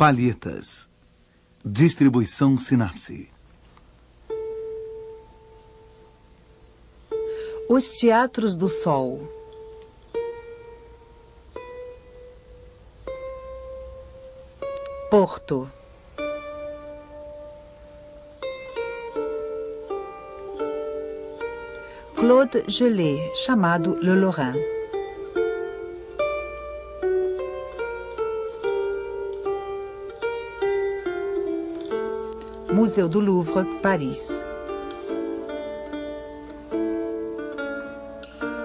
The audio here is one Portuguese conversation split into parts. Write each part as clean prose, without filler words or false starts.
Palhetas. Distribuição Sinapse. Os Teatros do Sol. Porto. Claude Gelée, chamado Le Lorrain. Museu do Louvre, Paris.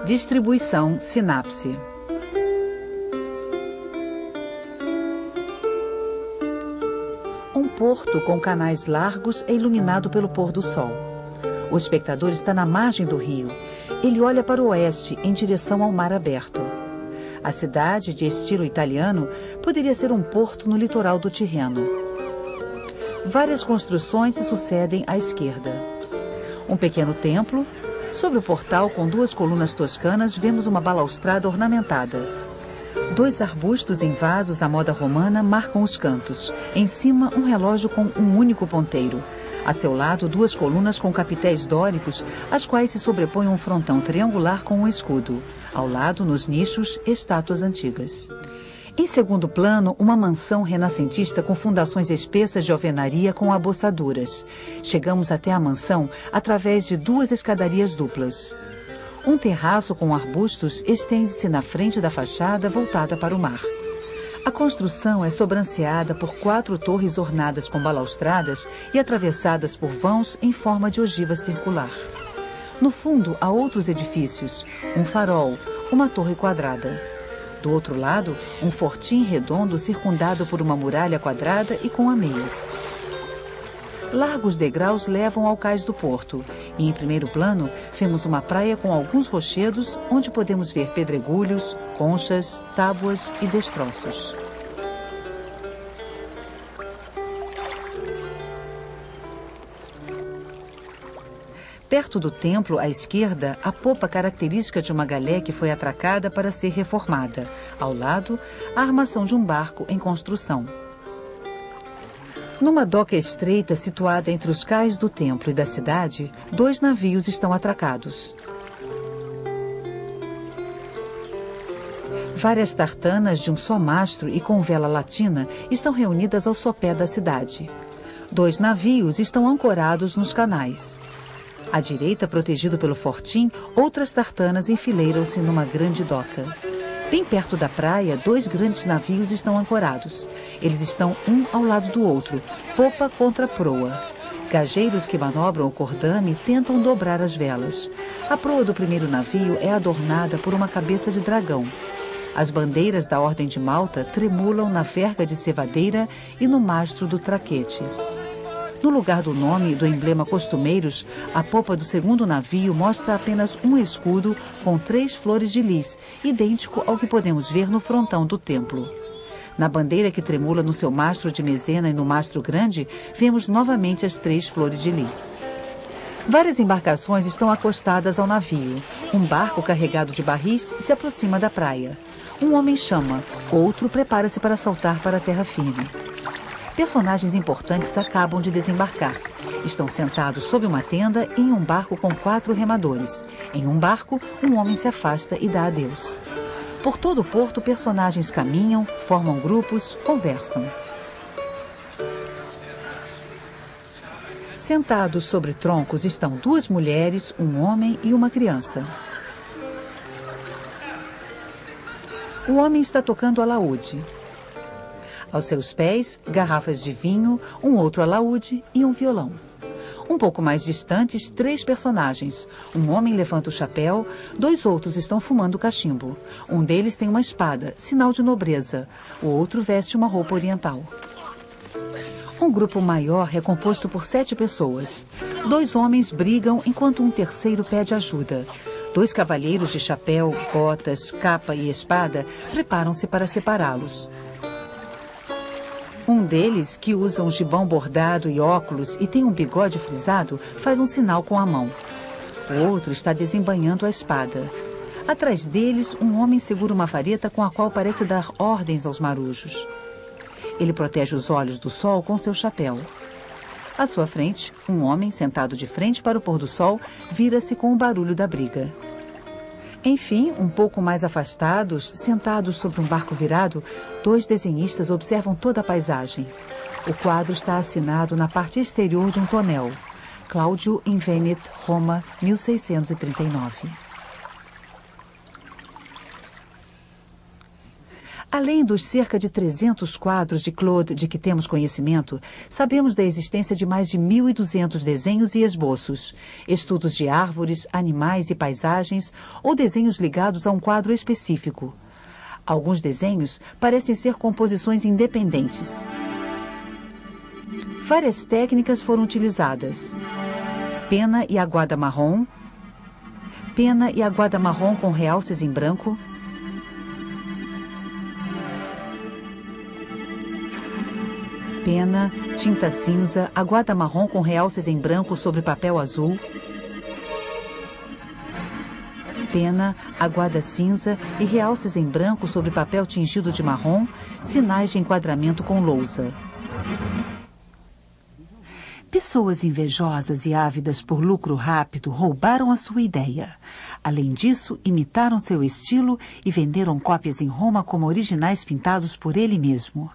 Distribuição Sinapse. Um porto com canais largos e iluminado pelo pôr do sol. O espectador está na margem do rio. Ele olha para o oeste, em direção ao mar aberto. A cidade, de estilo italiano, poderia ser um porto no litoral do Tirreno. Várias construções se sucedem à esquerda. Um pequeno templo. Sobre o portal, com duas colunas toscanas, vemos uma balaustrada ornamentada. Dois arbustos em vasos à moda romana marcam os cantos. Em cima, um relógio com um único ponteiro. A seu lado, duas colunas com capitéis dóricos, às quais se sobrepõe um frontão triangular com um escudo. Ao lado, nos nichos, estátuas antigas. Em segundo plano, uma mansão renascentista com fundações espessas de alvenaria com abossaduras. Chegamos até a mansão através de duas escadarias duplas. Um terraço com arbustos estende-se na frente da fachada voltada para o mar. A construção é sobranceada por 4 torres ornadas com balaustradas e atravessadas por vãos em forma de ogiva circular. No fundo, há outros edifícios, um farol, uma torre quadrada. Do outro lado, um fortim redondo circundado por uma muralha quadrada e com ameias. Largos degraus levam ao cais do porto e, em primeiro plano, vemos uma praia com alguns rochedos onde podemos ver pedregulhos, conchas, tábuas e destroços. Perto do templo, à esquerda, a popa característica de uma galé que foi atracada para ser reformada. Ao lado, a armação de um barco em construção. Numa doca estreita situada entre os cais do templo e da cidade, 2 navios estão atracados. Várias tartanas de um só mastro e com vela latina estão reunidas ao sopé da cidade. 2 navios estão ancorados nos canais. À direita, protegido pelo fortim, outras tartanas enfileiram-se numa grande doca. Bem perto da praia, 2 grandes navios estão ancorados. Eles estão um ao lado do outro, popa contra proa. Gajeiros que manobram o cordame tentam dobrar as velas. A proa do primeiro navio é adornada por uma cabeça de dragão. As bandeiras da Ordem de Malta tremulam na verga de cevadeira e no mastro do traquete. No lugar do nome e do emblema costumeiros, a popa do segundo navio mostra apenas um escudo com 3 flores de lis, idêntico ao que podemos ver no frontão do templo. Na bandeira que tremula no seu mastro de mezena e no mastro grande, vemos novamente as 3 flores de lis. Várias embarcações estão acostadas ao navio. Um barco carregado de barris se aproxima da praia. Um homem chama, outro prepara-se para saltar para a terra firme. Personagens importantes acabam de desembarcar. Estão sentados sob uma tenda em um barco com 4 remadores. Em um barco, um homem se afasta e dá adeus. Por todo o porto, personagens caminham, formam grupos, conversam. Sentados sobre troncos estão 2 mulheres, um homem e uma criança. O homem está tocando alaúde. Aos seus pés, garrafas de vinho, um outro alaúde e um violão. Um pouco mais distantes, 3 personagens. Um homem levanta o chapéu, 2 outros estão fumando cachimbo. Um deles tem uma espada, sinal de nobreza. O outro veste uma roupa oriental. Um grupo maior é composto por 7 pessoas. 2 homens brigam enquanto um terceiro pede ajuda. 2 cavalheiros de chapéu, botas, capa e espada preparam-se para separá-los. Um deles, que usa um gibão bordado e óculos e tem um bigode frisado, faz um sinal com a mão. O outro está desembainhando a espada. Atrás deles, um homem segura uma vareta com a qual parece dar ordens aos marujos. Ele protege os olhos do sol com seu chapéu. À sua frente, um homem sentado de frente para o pôr do sol vira-se com o barulho da briga. Enfim, um pouco mais afastados, sentados sobre um barco virado, 2 desenhistas observam toda a paisagem. O quadro está assinado na parte exterior de um tonel. Claudio Invenit, Roma, 1639. Além dos cerca de 300 quadros de Claude de que temos conhecimento, sabemos da existência de mais de 1.200 desenhos e esboços, estudos de árvores, animais e paisagens ou desenhos ligados a um quadro específico. Alguns desenhos parecem ser composições independentes. Várias técnicas foram utilizadas. Pena e aguada marrom com realces em branco, pena, tinta cinza, aguada marrom com realces em branco sobre papel azul, pena, aguada cinza e realces em branco sobre papel tingido de marrom, sinais de enquadramento com lousa. Pessoas invejosas e ávidas por lucro rápido roubaram a sua ideia. Além disso, imitaram seu estilo e venderam cópias em Roma como originais pintados por ele mesmo.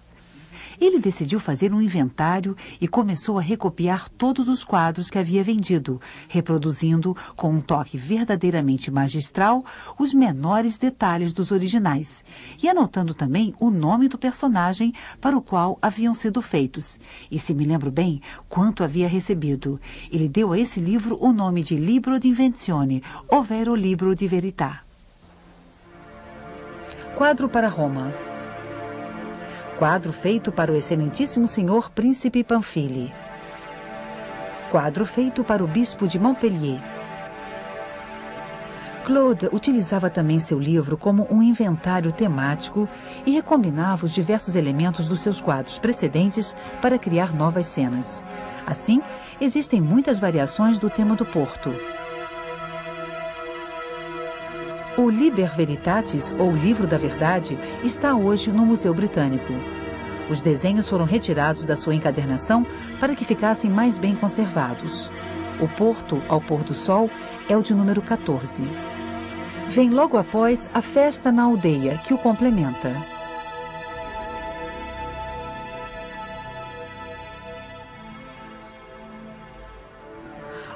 Ele decidiu fazer um inventário e começou a recopiar todos os quadros que havia vendido, reproduzindo, com um toque verdadeiramente magistral, os menores detalhes dos originais, e anotando também o nome do personagem para o qual haviam sido feitos. E, se me lembro bem, quanto havia recebido. Ele deu a esse livro o nome de Libro di Invenzione, ovvero Libro di Verità. Quadro para Roma. Quadro feito para o excelentíssimo senhor príncipe Pamphili. Quadro feito para o bispo de Montpellier. Claude utilizava também seu livro como um inventário temático e recombinava os diversos elementos dos seus quadros precedentes para criar novas cenas. Assim, existem muitas variações do tema do Porto. O Liber Veritatis, ou Livro da Verdade, está hoje no Museu Britânico. Os desenhos foram retirados da sua encadernação para que ficassem mais bem conservados. O Porto, ao pôr do sol, é o de número 14. Vem logo após a Festa na Aldeia, que o complementa.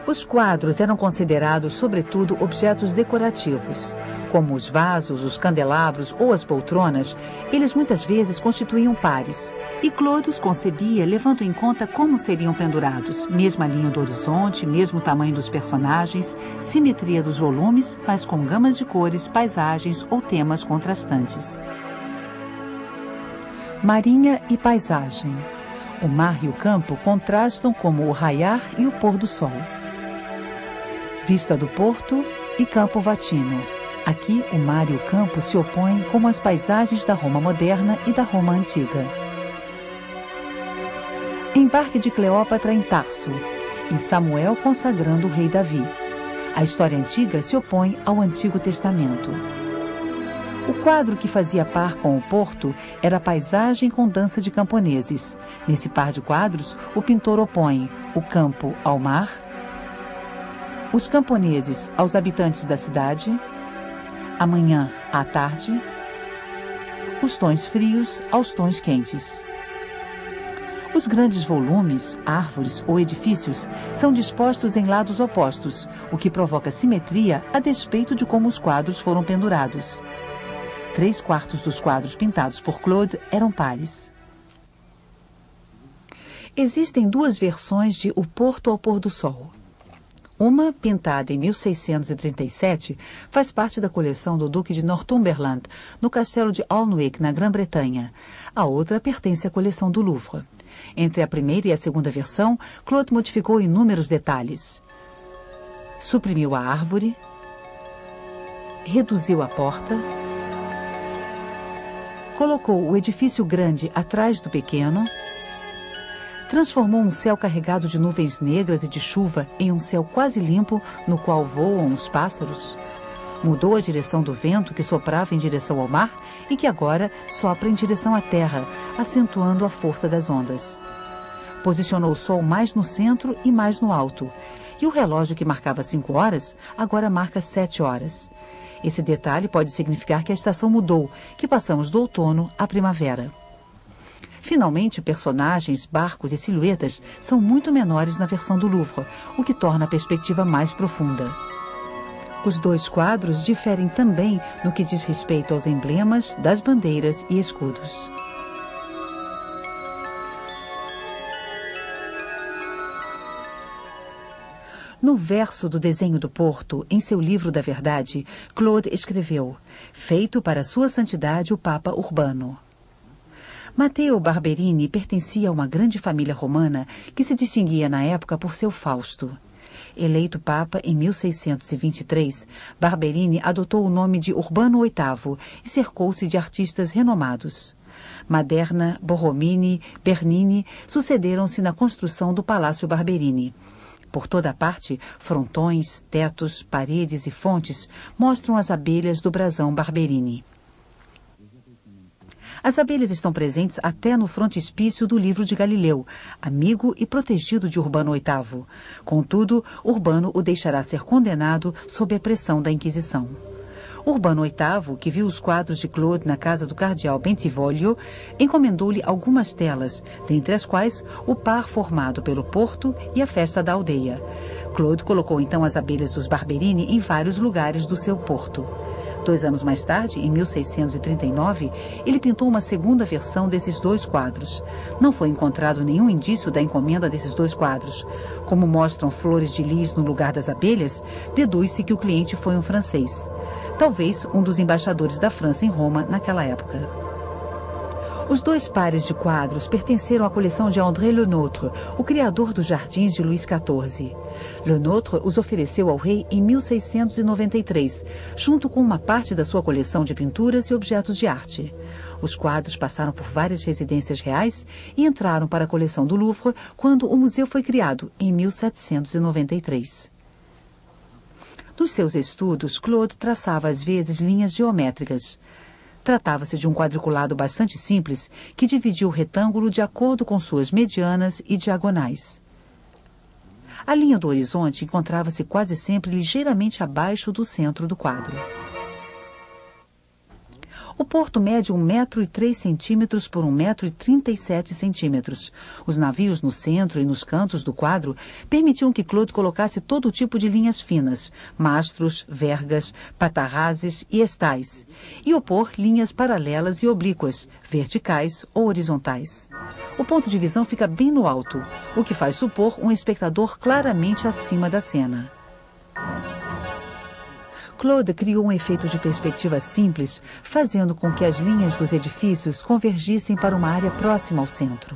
Os quadros eram considerados, sobretudo, objetos decorativos. Como os vasos, os candelabros ou as poltronas, eles muitas vezes constituíam pares. E Claude os concebia levando em conta como seriam pendurados. Mesma linha do horizonte, mesmo tamanho dos personagens, simetria dos volumes, mas com gamas de cores, paisagens ou temas contrastantes. Marinha e paisagem. O mar e o campo contrastam como o raiar e o pôr do sol. Vista do Porto e Campo Vatino. Aqui, o mar e o campo se opõem como as paisagens da Roma moderna e da Roma antiga. Embarque de Cleópatra em Tarso e Samuel consagrando o rei Davi. A história antiga se opõe ao Antigo Testamento. O quadro que fazia par com o Porto era a paisagem com dança de camponeses. Nesse par de quadros, o pintor opõe o campo ao mar, os camponeses aos habitantes da cidade, a manhã à tarde, os tons frios aos tons quentes. Os grandes volumes, árvores ou edifícios são dispostos em lados opostos, o que provoca simetria a despeito de como os quadros foram pendurados. 3/4 dos quadros pintados por Claude eram pares. Existem 2 versões de O Porto ao Pôr do Sol. Uma, pintada em 1637, faz parte da coleção do Duque de Northumberland, no castelo de Alnwick, na Grã-Bretanha. A outra pertence à coleção do Louvre. Entre a primeira e a segunda versão, Claude modificou inúmeros detalhes. Suprimiu a árvore, reduziu a porta, colocou o edifício grande atrás do pequeno, transformou um céu carregado de nuvens negras e de chuva em um céu quase limpo, no qual voam os pássaros. Mudou a direção do vento que soprava em direção ao mar e que agora sopra em direção à terra, acentuando a força das ondas. Posicionou o sol mais no centro e mais no alto. E o relógio que marcava 5 horas, agora marca 7 horas. Esse detalhe pode significar que a estação mudou, que passamos do outono à primavera. Finalmente, personagens, barcos e silhuetas são muito menores na versão do Louvre, o que torna a perspectiva mais profunda. Os 2 quadros diferem também no que diz respeito aos emblemas, das bandeiras e escudos. No verso do Desenho do Porto, em seu livro da Verdade, Claude escreveu: feito para sua santidade o Papa Urbano. Matteo Barberini pertencia a uma grande família romana que se distinguia na época por seu Fausto. Eleito Papa em 1623, Barberini adotou o nome de Urbano VIII e cercou-se de artistas renomados. Maderna, Borromini, Bernini sucederam-se na construção do Palácio Barberini. Por toda a parte, frontões, tetos, paredes e fontes mostram as abelhas do brasão Barberini. As abelhas estão presentes até no frontispício do livro de Galileu, amigo e protegido de Urbano VIII. Contudo, Urbano o deixará ser condenado sob a pressão da Inquisição. Urbano VIII, que viu os quadros de Claude na casa do cardeal Bentivoglio, encomendou-lhe algumas telas, dentre as quais o par formado pelo porto e a festa da aldeia. Claude colocou então as abelhas dos Barberini em vários lugares do seu porto. 2 anos mais tarde, em 1639, ele pintou uma segunda versão desses 2 quadros. Não foi encontrado nenhum indício da encomenda desses 2 quadros. Como mostram flores de lis no lugar das abelhas, deduz-se que o cliente foi um francês. Talvez um dos embaixadores da França em Roma naquela época. Os 2 pares de quadros pertenceram à coleção de André Le Nôtre, o criador dos jardins de Luís XIV. Le Nôtre os ofereceu ao rei em 1693, junto com uma parte da sua coleção de pinturas e objetos de arte. Os quadros passaram por várias residências reais e entraram para a coleção do Louvre quando o museu foi criado, em 1793. Nos seus estudos, Claude traçava às vezes linhas geométricas. Tratava-se de um quadriculado bastante simples que dividia o retângulo de acordo com suas medianas e diagonais. A linha do horizonte encontrava-se quase sempre ligeiramente abaixo do centro do quadro. O porto mede 1,03 m por 1,37 m. Os navios no centro e nos cantos do quadro permitiam que Claude colocasse todo tipo de linhas finas, mastros, vergas, patarrazes e estais, e opor linhas paralelas e oblíquas, verticais ou horizontais. O ponto de visão fica bem no alto, o que faz supor um espectador claramente acima da cena. Claude criou um efeito de perspectiva simples, fazendo com que as linhas dos edifícios convergissem para uma área próxima ao centro.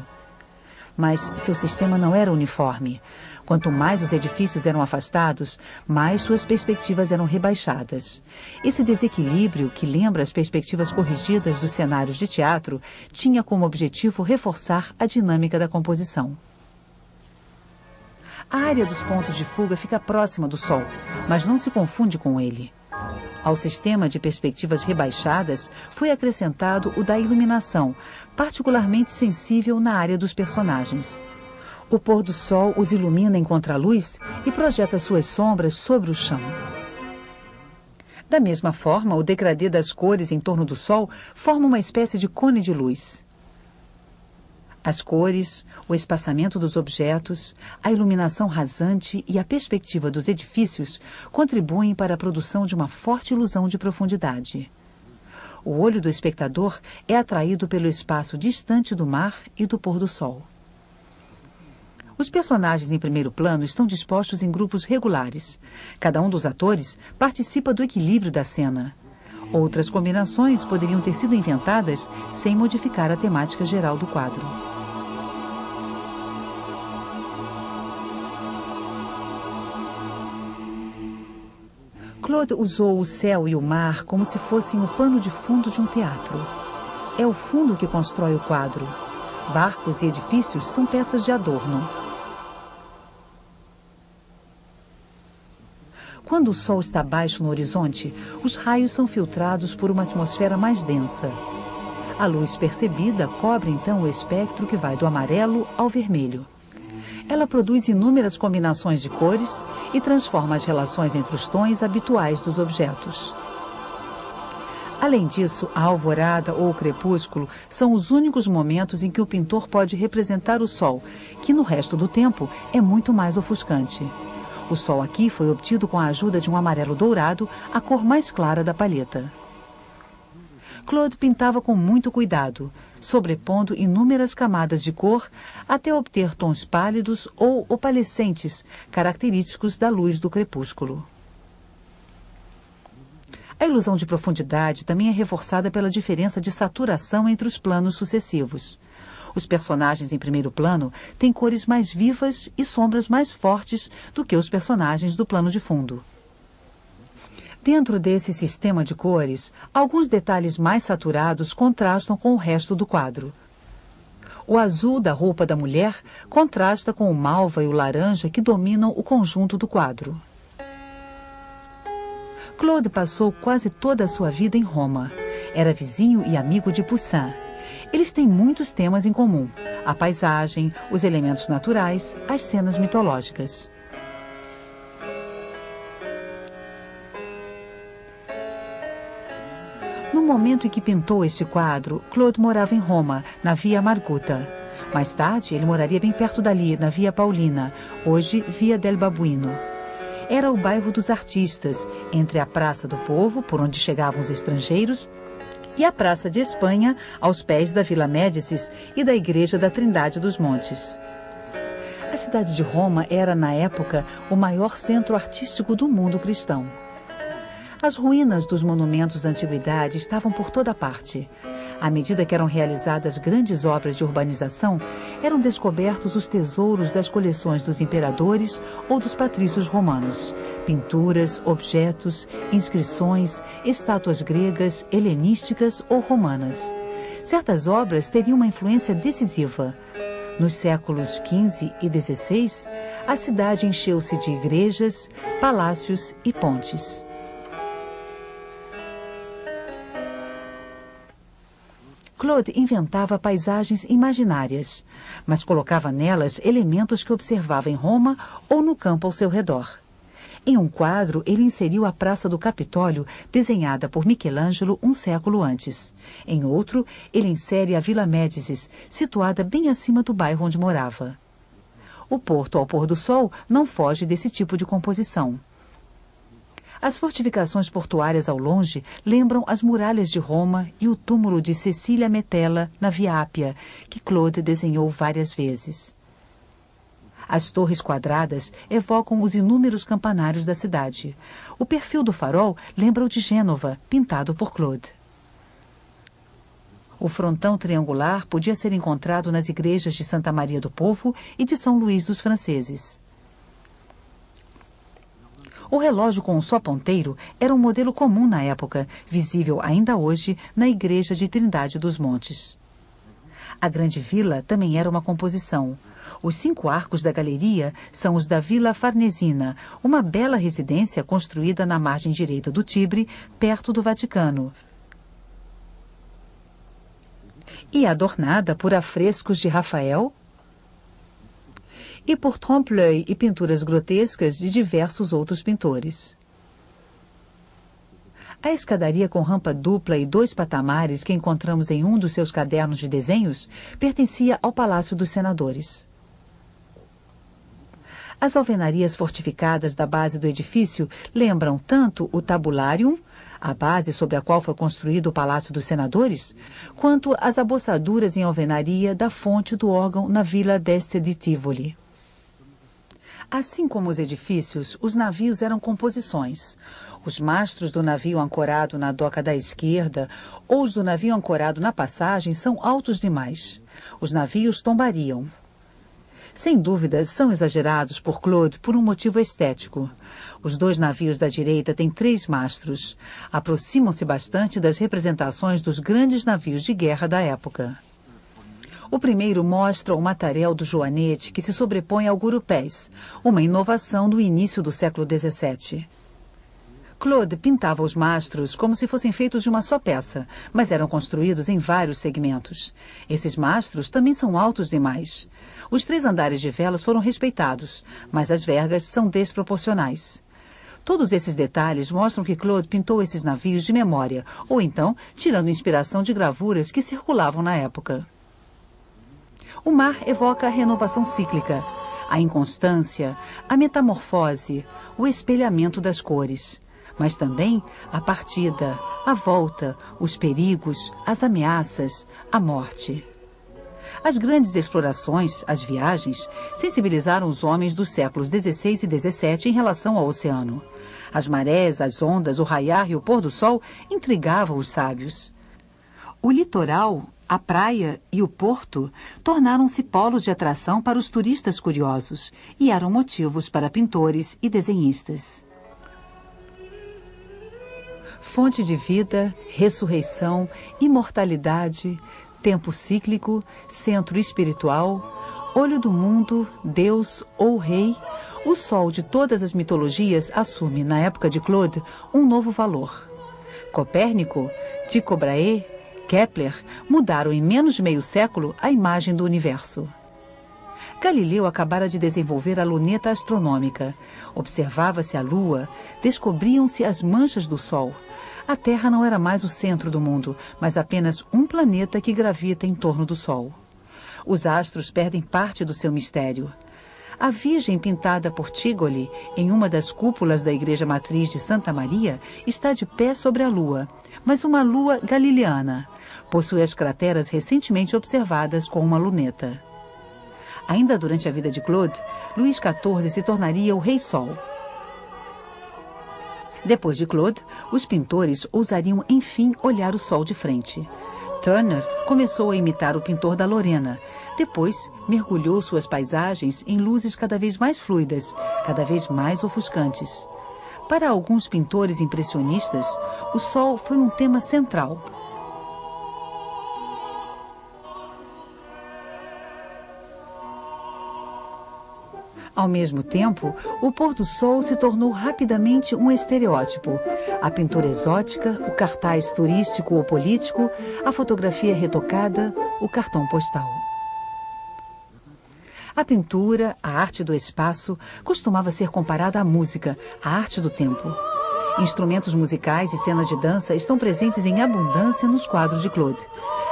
Mas seu sistema não era uniforme. Quanto mais os edifícios eram afastados, mais suas perspectivas eram rebaixadas. Esse desequilíbrio, que lembra as perspectivas corrigidas dos cenários de teatro, tinha como objetivo reforçar a dinâmica da composição. A área dos pontos de fuga fica próxima do Sol, mas não se confunde com ele. Ao sistema de perspectivas rebaixadas foi acrescentado o da iluminação, particularmente sensível na área dos personagens. O pôr do sol os ilumina em contraluz e projeta suas sombras sobre o chão. Da mesma forma, o degradê das cores em torno do sol forma uma espécie de cone de luz. As cores, o espaçamento dos objetos, a iluminação rasante e a perspectiva dos edifícios contribuem para a produção de uma forte ilusão de profundidade. O olho do espectador é atraído pelo espaço distante do mar e do pôr do sol. Os personagens em primeiro plano estão dispostos em grupos regulares. Cada um dos atores participa do equilíbrio da cena. Outras combinações poderiam ter sido inventadas sem modificar a temática geral do quadro. Claude usou o céu e o mar como se fossem o pano de fundo de um teatro. É o fundo que constrói o quadro. Barcos e edifícios são peças de adorno. Quando o sol está baixo no horizonte, os raios são filtrados por uma atmosfera mais densa. A luz percebida cobre então o espectro que vai do amarelo ao vermelho. Ela produz inúmeras combinações de cores e transforma as relações entre os tons habituais dos objetos. Além disso, a alvorada ou o crepúsculo são os únicos momentos em que o pintor pode representar o sol, que no resto do tempo é muito mais ofuscante. O sol aqui foi obtido com a ajuda de um amarelo dourado, a cor mais clara da palheta. Claude pintava com muito cuidado, sobrepondo inúmeras camadas de cor até obter tons pálidos ou opalescentes, característicos da luz do crepúsculo. A ilusão de profundidade também é reforçada pela diferença de saturação entre os planos sucessivos. Os personagens em primeiro plano têm cores mais vivas e sombras mais fortes do que os personagens do plano de fundo. Dentro desse sistema de cores, alguns detalhes mais saturados contrastam com o resto do quadro. O azul da roupa da mulher contrasta com o malva e o laranja que dominam o conjunto do quadro. Claude passou quase toda a sua vida em Roma. Era vizinho e amigo de Poussin. Eles têm muitos temas em comum: a paisagem, os elementos naturais, as cenas mitológicas. No momento em que pintou este quadro, Claude morava em Roma, na Via Margutta. Mais tarde, ele moraria bem perto dali, na Via Paulina, hoje Via del Babuino. Era o bairro dos artistas, entre a Praça do Povo, por onde chegavam os estrangeiros, e a Praça de Espanha, aos pés da Vila Médicis e da Igreja da Trindade dos Montes. A cidade de Roma era, na época, o maior centro artístico do mundo cristão. As ruínas dos monumentos da antiguidade estavam por toda parte. À medida que eram realizadas grandes obras de urbanização, eram descobertos os tesouros das coleções dos imperadores ou dos patrícios romanos. Pinturas, objetos, inscrições, estátuas gregas, helenísticas ou romanas. Certas obras teriam uma influência decisiva. Nos séculos XV e XVI, a cidade encheu-se de igrejas, palácios e pontes. Claude inventava paisagens imaginárias, mas colocava nelas elementos que observava em Roma ou no campo ao seu redor. Em um quadro, ele inseriu a Praça do Capitólio, desenhada por Michelangelo um século antes. Em outro, ele insere a Vila Médicis, situada bem acima do bairro onde morava. O porto ao pôr do sol não foge desse tipo de composição. As fortificações portuárias ao longe lembram as muralhas de Roma e o túmulo de Cecília Metella, na Via Ápia, que Claude desenhou várias vezes. As torres quadradas evocam os inúmeros campanários da cidade. O perfil do farol lembra o de Gênova, pintado por Claude. O frontão triangular podia ser encontrado nas igrejas de Santa Maria do Povo e de São Luís dos Franceses. O relógio com um só ponteiro era um modelo comum na época, visível ainda hoje na Igreja de Trindade dos Montes. A Grande Vila também era uma composição. Os 5 arcos da galeria são os da Vila Farnesina, uma bela residência construída na margem direita do Tibre, perto do Vaticano, e adornada por afrescos de Rafael e por trompe-l'œil e pinturas grotescas de diversos outros pintores. A escadaria com rampa dupla e 2 patamares que encontramos em um dos seus cadernos de desenhos pertencia ao Palácio dos Senadores. As alvenarias fortificadas da base do edifício lembram tanto o tabularium, a base sobre a qual foi construído o Palácio dos Senadores, quanto as abossaduras em alvenaria da fonte do órgão na Vila d'Este di Tivoli. Assim como os edifícios, os navios eram composições. Os mastros do navio ancorado na doca da esquerda ou os do navio ancorado na passagem são altos demais. Os navios tombariam. Sem dúvida, são exagerados por Claude por um motivo estético. Os 2 navios da direita têm 3 mastros. Aproximam-se bastante das representações dos grandes navios de guerra da época. O primeiro mostra o matarel do joanete que se sobrepõe ao gurupés, uma inovação do início do século XVII. Claude pintava os mastros como se fossem feitos de uma só peça, mas eram construídos em vários segmentos. Esses mastros também são altos demais. Os 3 andares de velas foram respeitados, mas as vergas são desproporcionais. Todos esses detalhes mostram que Claude pintou esses navios de memória, ou então tirando inspiração de gravuras que circulavam na época. O mar evoca a renovação cíclica, a inconstância, a metamorfose, o espelhamento das cores. Mas também a partida, a volta, os perigos, as ameaças, a morte. As grandes explorações, as viagens, sensibilizaram os homens dos séculos XVI e XVII em relação ao oceano. As marés, as ondas, o raiar e o pôr do sol intrigavam os sábios. O litoral, a praia e o porto tornaram-se polos de atração para os turistas curiosos e eram motivos para pintores e desenhistas. Fonte de vida, ressurreição, imortalidade, tempo cíclico, centro espiritual, olho do mundo, Deus ou rei, o sol de todas as mitologias assume, na época de Claude, um novo valor. Copérnico, Tycho Brahe, Kepler mudaram em menos de meio século a imagem do universo. Galileu acabara de desenvolver a luneta astronômica. Observava-se a Lua, descobriam-se as manchas do Sol. A Terra não era mais o centro do mundo, mas apenas um planeta que gravita em torno do Sol. Os astros perdem parte do seu mistério. A Virgem pintada por Tigoli, em uma das cúpulas da Igreja Matriz de Santa Maria, está de pé sobre a Lua, mas uma Lua galileana. Possui as crateras recentemente observadas com uma luneta. Ainda durante a vida de Claude, Luís XIV se tornaria o Rei Sol. Depois de Claude, os pintores ousariam enfim olhar o sol de frente. Turner começou a imitar o pintor da Lorena. Depois, mergulhou suas paisagens em luzes cada vez mais fluidas, cada vez mais ofuscantes. Para alguns pintores impressionistas, o sol foi um tema central. Ao mesmo tempo, o pôr do sol se tornou rapidamente um estereótipo. A pintura exótica, o cartaz turístico ou político, a fotografia retocada, o cartão postal. A pintura, a arte do espaço, costumava ser comparada à música, à arte do tempo. Instrumentos musicais e cenas de dança estão presentes em abundância nos quadros de Claude.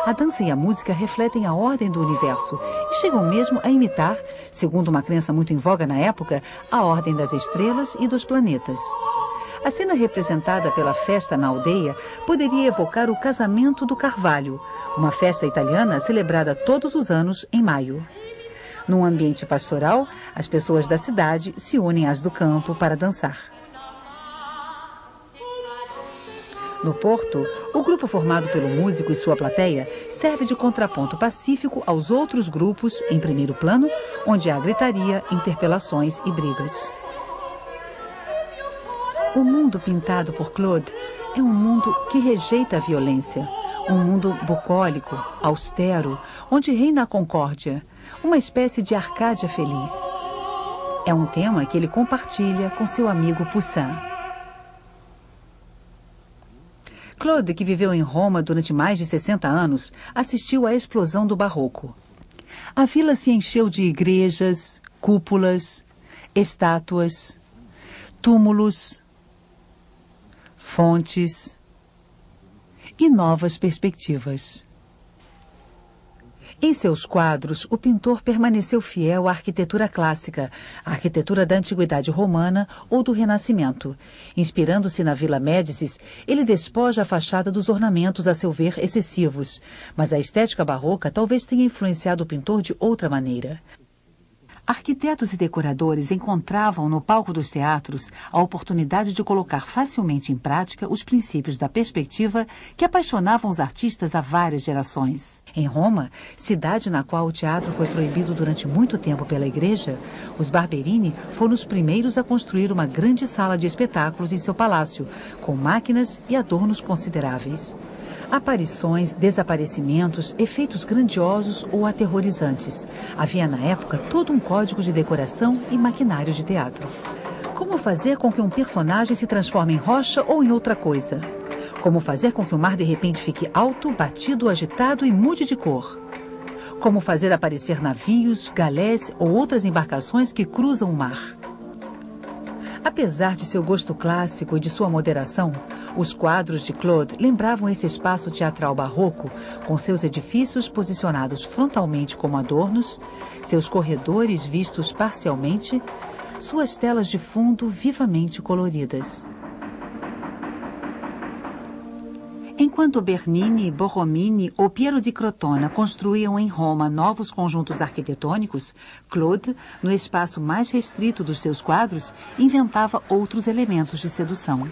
A dança e a música refletem a ordem do universo e chegam mesmo a imitar, segundo uma crença muito em voga na época, a ordem das estrelas e dos planetas. A cena representada pela festa na aldeia poderia evocar o casamento do Carvalho, uma festa italiana celebrada todos os anos em maio. Num ambiente pastoral, as pessoas da cidade se unem às do campo para dançar. No Porto, o grupo formado pelo músico e sua plateia serve de contraponto pacífico aos outros grupos em primeiro plano, onde há gritaria, interpelações e brigas. O mundo pintado por Claude é um mundo que rejeita a violência, um mundo bucólico, austero, onde reina a concórdia, uma espécie de Arcádia feliz. É um tema que ele compartilha com seu amigo Poussin. Claude, que viveu em Roma durante mais de 60 anos, assistiu à explosão do Barroco. A vila se encheu de igrejas, cúpulas, estátuas, túmulos, fontes e novas perspectivas. Em seus quadros, o pintor permaneceu fiel à arquitetura clássica, à arquitetura da Antiguidade Romana ou do Renascimento. Inspirando-se na Vila Médicis, ele despoja a fachada dos ornamentos, a seu ver, excessivos. Mas a estética barroca talvez tenha influenciado o pintor de outra maneira. Arquitetos e decoradores encontravam no palco dos teatros a oportunidade de colocar facilmente em prática os princípios da perspectiva que apaixonavam os artistas há várias gerações. Em Roma, cidade na qual o teatro foi proibido durante muito tempo pela igreja, os Barberini foram os primeiros a construir uma grande sala de espetáculos em seu palácio, com máquinas e adornos consideráveis. Aparições, desaparecimentos, efeitos grandiosos ou aterrorizantes. Havia na época todo um código de decoração e maquinário de teatro. Como fazer com que um personagem se transforme em rocha ou em outra coisa? Como fazer com que o mar de repente fique alto, batido, agitado e mude de cor? Como fazer aparecer navios, galés ou outras embarcações que cruzam o mar? Apesar de seu gosto clássico e de sua moderação, os quadros de Claude lembravam esse espaço teatral barroco, com seus edifícios posicionados frontalmente como adornos, seus corredores vistos parcialmente, suas telas de fundo vivamente coloridas. Enquanto Bernini, Borromini ou Piero di Crotona construíam em Roma novos conjuntos arquitetônicos, Claude, no espaço mais restrito dos seus quadros, inventava outros elementos de sedução.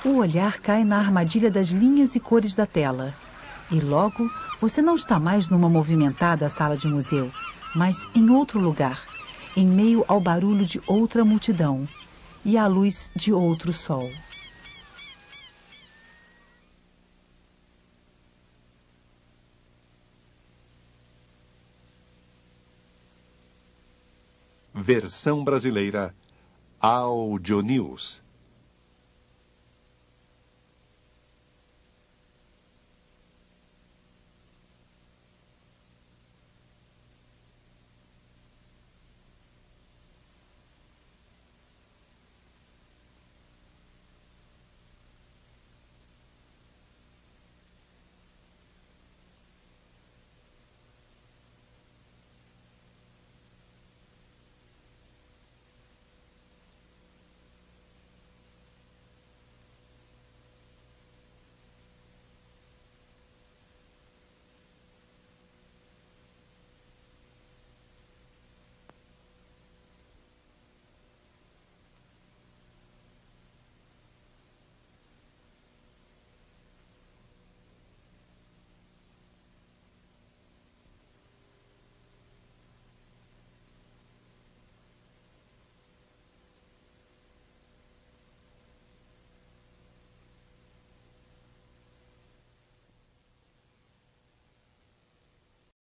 O olhar cai na armadilha das linhas e cores da tela. E logo, você não está mais numa movimentada sala de museu, mas em outro lugar, em meio ao barulho de outra multidão e à luz de outro sol. Versão brasileira Audio News.